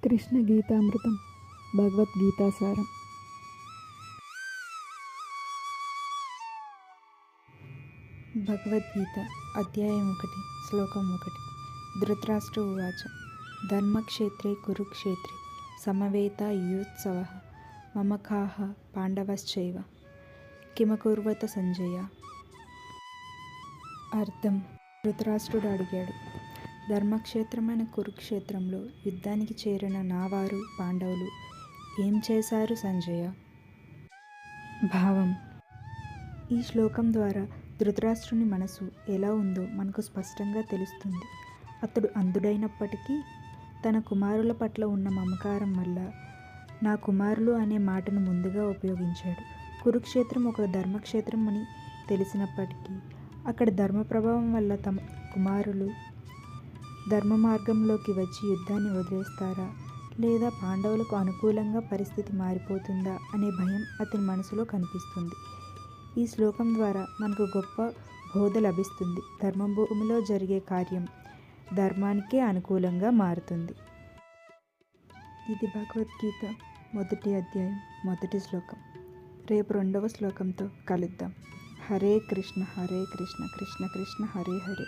కృష్ణ గీతామృతం భగవద్గీతాసారం. భగవద్గీత అధ్యాయం 1 శ్లోకం 1. ధృతరాష్ట్ర ఉవాచ ధర్మక్షేత్రే కురుక్షేత్రే సమవేతాయుత్సవః మమ కాః పాండవశ్చైవ కిమకుర్వత సంజయ. అర్థం: ధృతరాష్ట్రుడు అడిగాడు, ధర్మక్షేత్రమైన కురుక్షేత్రంలో యుద్ధానికి చేరిన నా వారు పాండవులు ఏం చేశారు సంజయ? భావం: ఈ శ్లోకం ద్వారా ధృతరాష్ట్రుని మనసు ఎలా ఉందో మనకు స్పష్టంగా తెలుస్తుంది. అతడు అంధుడైనప్పటికీ తన కుమారుల పట్ల ఉన్న మమకారం వల్ల నా కుమారులు అనే మాటను ముందుగా ఉపయోగించాడు. కురుక్షేత్రం ఒక ధర్మక్షేత్రం అని తెలిసినప్పటికీ అక్కడ ధర్మ ప్రభావం వల్ల తమ కుమారులు ధర్మ మార్గంలోకి వచ్చి యుద్ధాన్ని వదిలేస్తారా, లేదా పాండవులకు అనుకూలంగా పరిస్థితి మారిపోతుందా అనే భయం అతని మనసులో కనిపిస్తుంది. ఈ శ్లోకం ద్వారా మనకు గొప్ప బోధ లభిస్తుంది. ధర్మభూమిలో జరిగే కార్యం ధర్మానికే అనుకూలంగా మారుతుంది. ఇది భగవద్గీత మొదటి అధ్యాయం మొదటి శ్లోకం. రేపు 2వ శ్లోకంతో కలుద్దాం. హరే కృష్ణ కృష్ణ కృష్ణ హరే హరే.